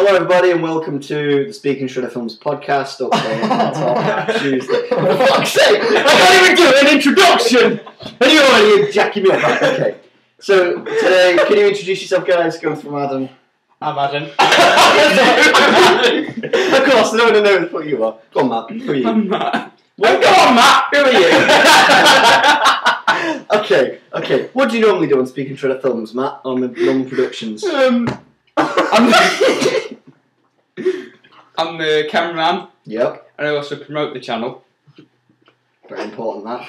Hello everybody and welcome to the Speaking Shredder Films podcast up here on TophatTuesday. For fuck's sake! I can't even do an introduction! And you're already jacking me up. Right, okay. So today, can you introduce yourself guys? Go from Adam. I'm Adam. Of course, no one knows what you are. Go on Matt, who are you? I'm Matt. Well, go on Matt, who are you? Okay. What do you normally do on Speaking Shredder Films, Matt, on the normal productions? I'm the cameraman. Yep. And I also promote the channel. Very important, that.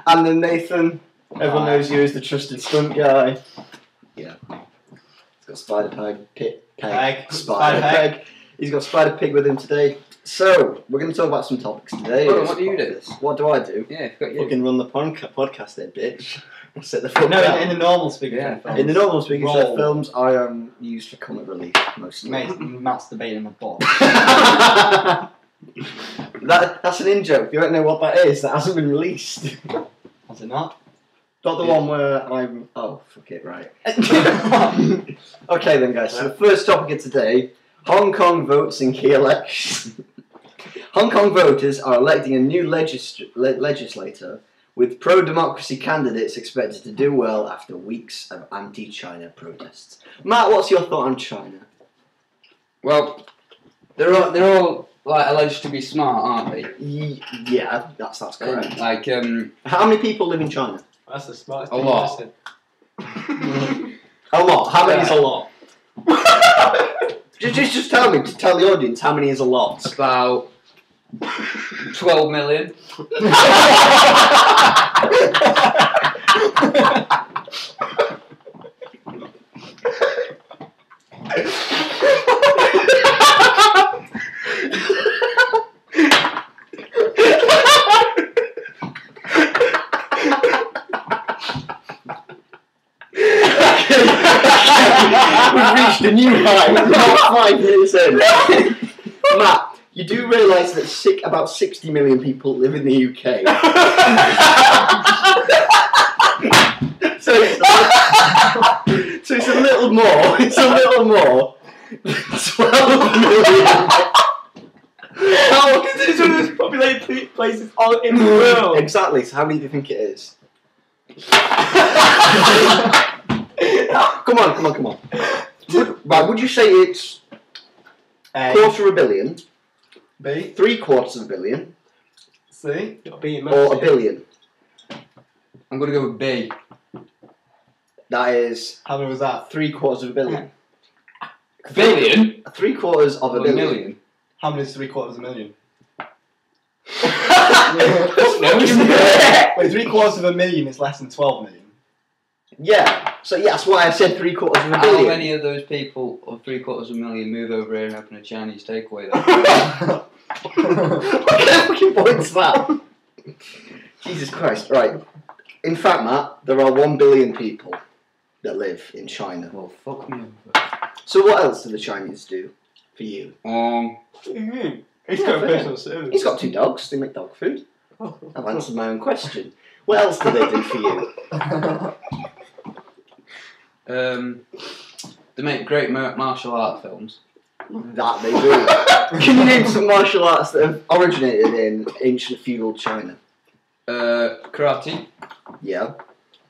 And then Nathan, everyone knows you as the trusted stunt guy. Yeah. He's got Spider Peg. Spider Peg. He's got Spider Pig with him today. So, we're going to talk about some topics today. Well, what do you do? What do I do? Yeah, I've got you. Fucking run the podcast there, bitch. Set the fuck No, down. in the normal Speaking Shredder films. In the normal Speaking Shredder films, I am used for comic relief mostly. Mate, masturbating on the ball. That's an in-joke. You don't know what that is. That hasn't been released. Has it not? Not the one where I'm... Oh, fuck it, right. Okay then, guys. So the first topic of today, Hong Kong votes in key elections. Hong Kong voters are electing a new legislator with pro-democracy candidates expected to do well after weeks of anti-China protests. Matt, what's your thought on China? Well, they're all like alleged to be smart, aren't they? Yeah, that's correct. Like How many people live in China? That's the smartest A thing lot. you A lot. How many is a Yeah. lot? just tell me. Just tell the audience how many is a lot. about 12 million. We've reached a new high. We're not 5 minutes in. Matt, you do realise that about 60 million people live in the UK. So it's a little more. It's a little more. 12 million. How is it one of the most populated places in the world? Exactly. So how many do you think it is? Come on. Would you say it's quarter of a billion, B. 3/4 of a billion, C. B. or a billion? I'm gonna go with B. That is How many was that? 3/4 of a billion. Billion? 3/4 of a Or billion. million? How many is 3/4 of a million? Wait, 3/4 of a million is less than 12 million. Yeah. So yeah, that's why I said 3/4 of a How billion. many of those people, or 3/4 of a million, move over here and open a Chinese takeaway then? What kind of fucking point's that? Jesus Christ! Right. In fact, Matt, there are 1 billion people that live in China. Well, fuck me over. So what else do the Chinese do for you? What do you mean? He's Yeah, got for personal him. service. He's got 2 dogs. They make dog food. Oh. I've answered my own question. What else do they do for you? They make great martial art films. That they do. Can you name some martial arts that have originated in ancient feudal China? Karate. Yeah.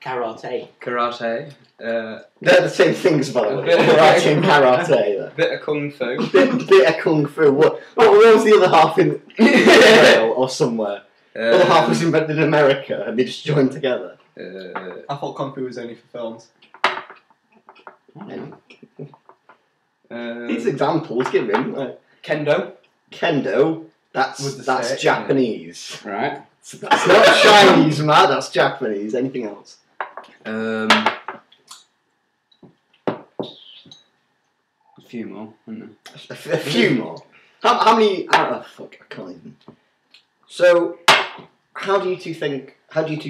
Karate. Karate. They're the same things, by the way. Okay. Karate and karate. Bit of kung fu. Bit of kung fu. What was the other half in Israel or somewhere? The other half was invented in America and they just joined together. I thought Kung Fu was only for films. These examples, give him. Kendo. Kendo, With the that's stick, Japanese. Right. So that's not Chinese, Matt, that's Japanese. Anything else? A few more, isn't A few more. How many? Oh, fuck, I can't even. So, how do you two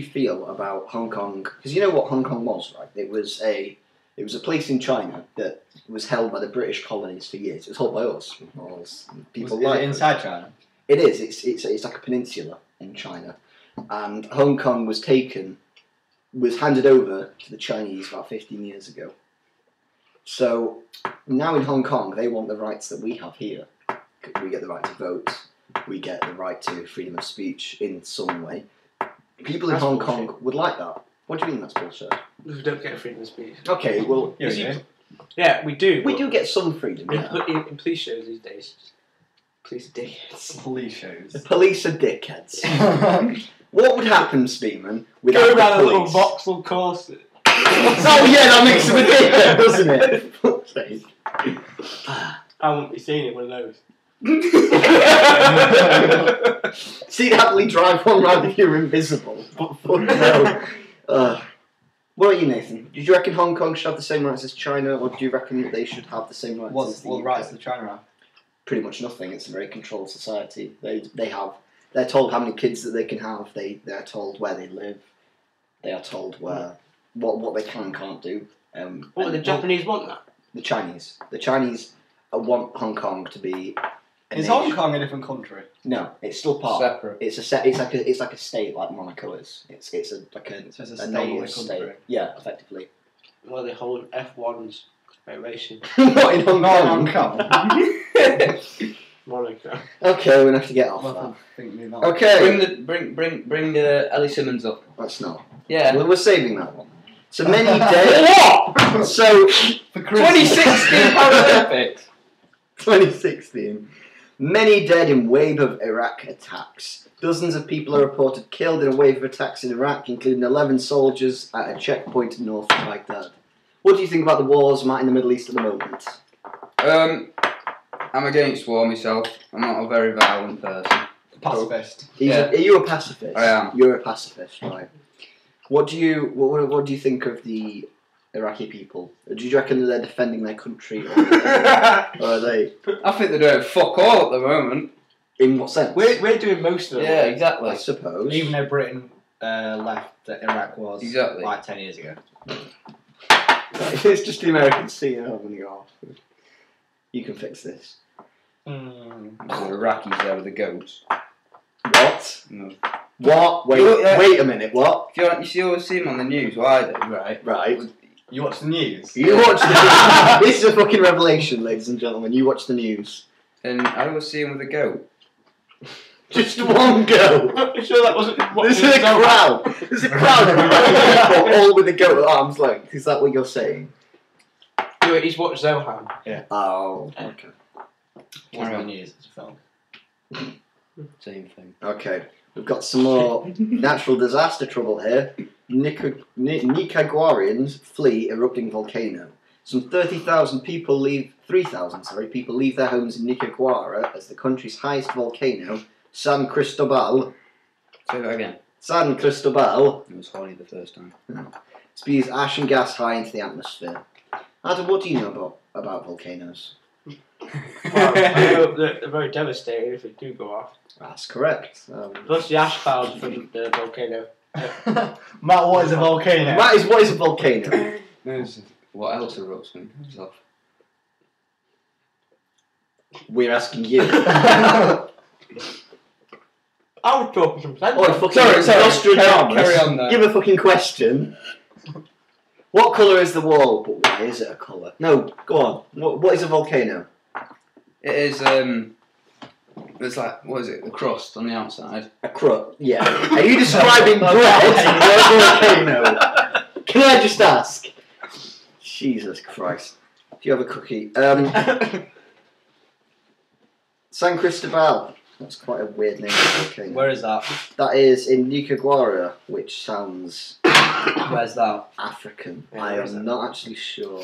feel about Hong Kong? Because you know what Hong Kong was, right? It was a place in China that was held by the British colonies for years. It was held by us. People Is it inside China? It is. It's like a peninsula in China, and Hong Kong was handed over to the Chinese about 15 years ago. So now in Hong Kong, they want the rights that we have here. We get the right to vote. We get the right to freedom of speech in some way. People in That's Hong bullshit. Kong would like that. What do you mean that's bullshit? We don't get freedom of speech. Okay, well, You see, yeah, we do. we but do get some freedom. In, Yeah. in police shows these days. Police are dickheads. Police shows. The police are dickheads. What would happen, Spearman, without Go the around a little police? Vauxhall Corset. Oh yeah, that makes him a dickhead, doesn't it? Fuck's sake. I wouldn't be seeing it, one of those. So you'd happily drive one round if you're invisible. But fuck no. What about you, Nathan? Do you reckon Hong Kong should have the same rights as China, or do you reckon that they should have the same rights as What the UK? rights does China have? Pretty much nothing. It's a very controlled society. They're told how many kids that they can have. They're told where they live. They are told what they can and can't do. What, the Japanese want that? The Chinese want Hong Kong to be. Is Hong Kong a different country? No, it's still part. Separate. It's like a state like Monaco is. It's So it's a state in a anomalous country. state. Yeah, effectively. Well, they hold F1s by racing. Not in Hong Not Kong. Hong Kong. Monaco. Okay, we're gonna have to get off Well, that. I think you're not. Okay, Bring Ellie Simmons up. let's not. Yeah. We're saving that one. So many days. What? So For Christmas. 2016 Paralympics. 2016. Many dead in wave of Iraq attacks. Dozens of people are reported killed in a wave of attacks in Iraq, including 11 soldiers at a checkpoint north of Baghdad. What do you think about the wars in the Middle East at the moment? I'm against war myself. I'm not a very violent person. Pacifist. Yeah. Are you a pacifist? I am. You're a pacifist, right? What do you think of the Iraqi people? Do you reckon that they're defending their country, or are they? I think they're doing fuck all at the moment. In what sense? We're doing most of it. Yeah, exactly. I suppose. Even though Britain left Iraq was Exactly. like 10 years ago. It's just the Americans seeing it having you off. You can fix this. The Iraqis there with the goats. What? No. What? Yeah. Wait a minute. What? You always see them on the news. Well, I do, right? Right. You watch the news? You watch the This is a fucking revelation, ladies and gentlemen. You watch the news. And I always see them with a goat. Just one go. I'm sure that wasn't what There's we a were talking about. crowd. There's a crowd of people all with a goat at arm's length. Is that what you're saying? Yeah, he's watched Zohan. Oh, okay. Watch the news. It's a film. Same thing. Okay. We've got some more natural disaster trouble here. Nicaraguans flee erupting volcano. Some 3,000 people leave their homes in Nicaragua as the country's highest volcano, San Cristobal. Say that again. San Cristobal It was horny the first time. spews ash and gas high into the atmosphere. Adam, what do you know about volcanoes? Well, I hope that they're very devastating if they do go off. That's correct. Plus the ash clouds from the volcano. Matt, what is a volcano? What is a volcano? What else erupts when it comes off? We're asking you. I was talking some sense. Oh, fucking Sorry, Nostradamus. carry on there. Give a fucking question. What colour is the wall? But why is it a colour? No, go on. What is a volcano? It is, it's like, what is it, the crust on the outside? A crust. Yeah. Are you describing bread or a volcano? Can I just ask? Jesus Christ. Do you have a cookie? San Cristobal. That's quite a weird name for a volcano. Where is that? That is in Nicaragua, which sounds Where's that? African. Yeah, I where is am that? not actually sure.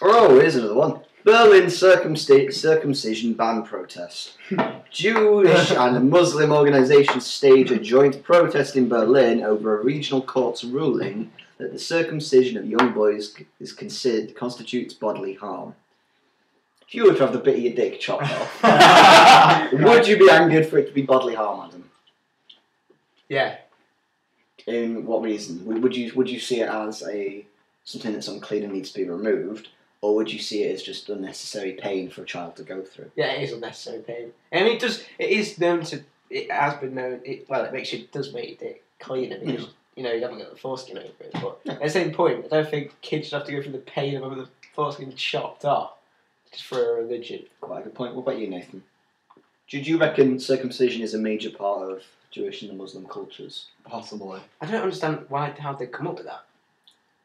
Oh, here's another one. Berlin circumcision ban protest. Jewish and Muslim organisations stage a joint protest in Berlin over a regional court's ruling that the circumcision of young boys constitutes bodily harm. If you were to have the bit of your dick chopped off, would you be angered for it to be bodily harm, Adam? Yeah. In what reason? Would you see it as something that's unclean and needs to be removed, or would you see it as just unnecessary pain for a child to go through? Yeah, it is unnecessary pain. And it is known to, it has been known, does make your dick cleaner because you haven't got the foreskin over it. But at the same point, I don't think kids should have to go through the pain of having the foreskin chopped off just for a religion. Quite a good point. What about you, Nathan? Do you reckon circumcision is a major part of Jewish and Muslim cultures? Possibly. I don't understand how they come up with that.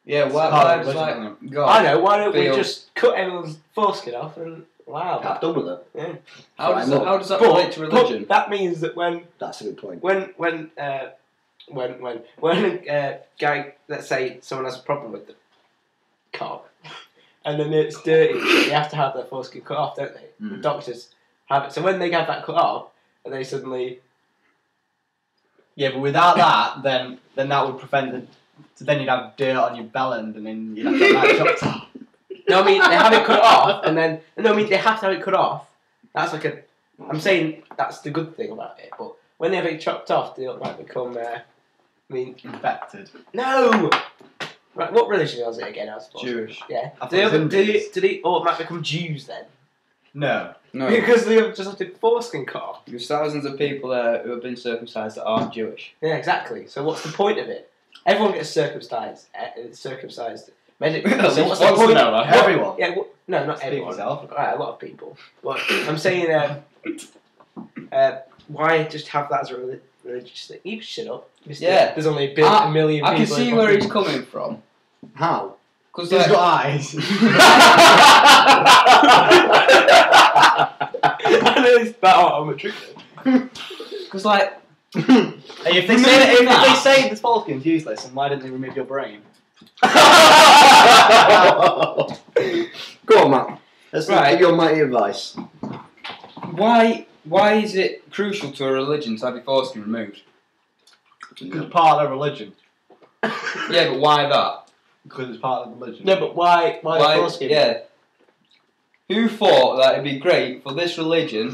Yeah, why part of was religion, like God? I know. Why don't we feel- just cut everyone's foreskin off and allow I've that? done with it. Yeah. How does that relate to religion? But that means that when That's a good point. a guy, let's say someone has a problem with the cock, and then it's dirty, they have to have their foreskin cut off, don't they? The doctors have it. So when they have that cut off, and they suddenly... Yeah, but without that, then that would prevent the... So then you'd have dirt on your bellend, and then you'd have to have that chopped off. No, I mean, they have it cut off, and then... No, I mean, they have to have it cut off. That's like a... I'm saying that's the good thing about it, but when they have it chopped off, they might become... Infected. No! Right, what religion was it again, I suppose? Jewish. Yeah. I thought Do it was they Hindus. automatically become Jews then? No. No, Because they have just have to foreskin cut off. there's thousands of people there who have been circumcised that aren't Jewish. Yeah, exactly. So what's the point of it? Everyone gets circumcised. Medically. So what's the Once point? an hour. Everyone. Yeah. No, not Speak everyone. yourself. Right, a lot of people. But I'm saying, why just have that as a religious thing? You shut up. Mister. Yeah. There's only a million I people. can see where he's coming from. How? Because He's got eyes. I know it's better. I'm a trick. Because like, Hey, if they say the foreskin's useless, then why didn't they remove your brain? Go on, Matt. Let's give your mighty advice. why is it crucial to a religion to have your foreskin removed? Because it's part of their religion. Yeah, but why that? Because it's part of the religion. No, but why the foreskin? Yeah. Who thought that it'd be great for this religion?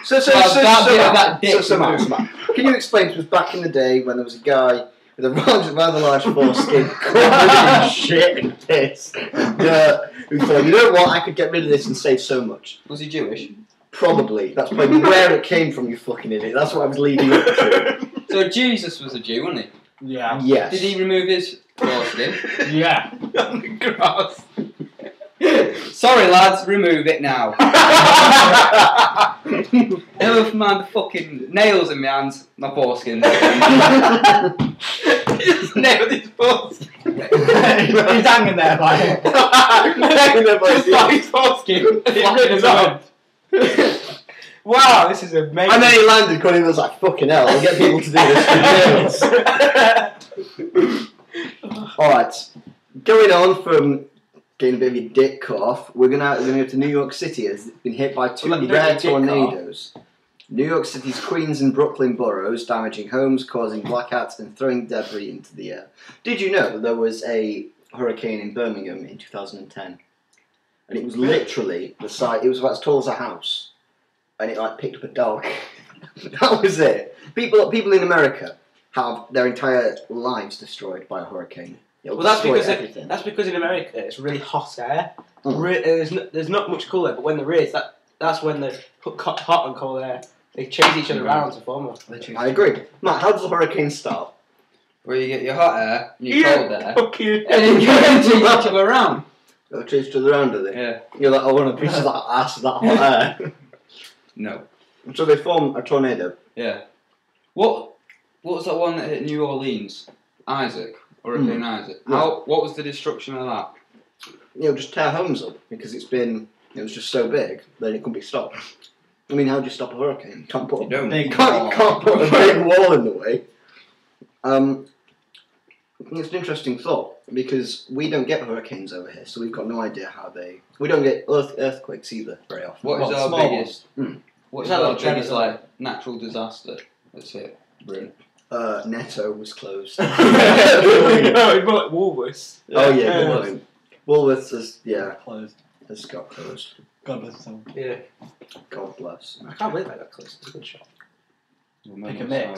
So, that dick Matt, can you explain to us back in the day when there was a guy with a rather large foreskin covered in shit and piss, who thought, you know what, I could get rid of this and save so much? Was he Jewish? Probably. That's probably where it came from, you fucking idiot. That's what I was leading up to. So Jesus was a Jew, wasn't he? Yeah. Yes. Did he remove his foreskin? Yeah. On the grass. Sorry, lads, remove it now. Never mind the fucking nails in my hands, my foreskin. He just nailed his foreskin. He's hanging there by it. Just like his foreskin. He ripped his arm. Wow, this is amazing. And then he landed, because he was like, fucking hell, I'll get people to do this for nails. Alright, going on from getting a bit of your dick cut off, we're gonna go to New York City, as it's been hit by two rare tornadoes. New York City's Queens and Brooklyn boroughs, damaging homes, causing blackouts and throwing debris into the air. Did you know that there was a hurricane in Birmingham in 2010? And it was literally the size, it was about as tall as a house. And it like picked up a dog. That was it. People in America have their entire lives destroyed by a hurricane. It'll Well, that's destroy because that's because in America it's really hot air. Mm. There's not much cool air, but when there is, that's when the hot and cold air they chase each other around to form a. I agree. Matt, how does a hurricane start? Where you get your hot air and your cold air, Fuck you. and then you chase each other around. They'll chase each other around, do they? Yeah. You're like, I want a piece of that ass, that hot air. No. So they form a tornado. Yeah. What was that one that hit New Orleans? Hurricane Isaac. What was the destruction of that? Just tear homes up because it was just so big that it couldn't be stopped. I mean, how do you stop a hurricane? You can't put You don't. you can't put a big wall in the way. It's an interesting thought because we don't get hurricanes over here, so we've got no idea how they. We don't get earthquakes either very often. What is our small biggest? What is Is that our like biggest Canada? natural disaster? That's it. Ruin. Netto was closed. No, it's more like Woolworths. Oh yeah, Yeah. good point. Woolworths Closed. has got closed. God bless them. Yeah. God bless. I can't believe I got close. It's a good shot. Pick a mix.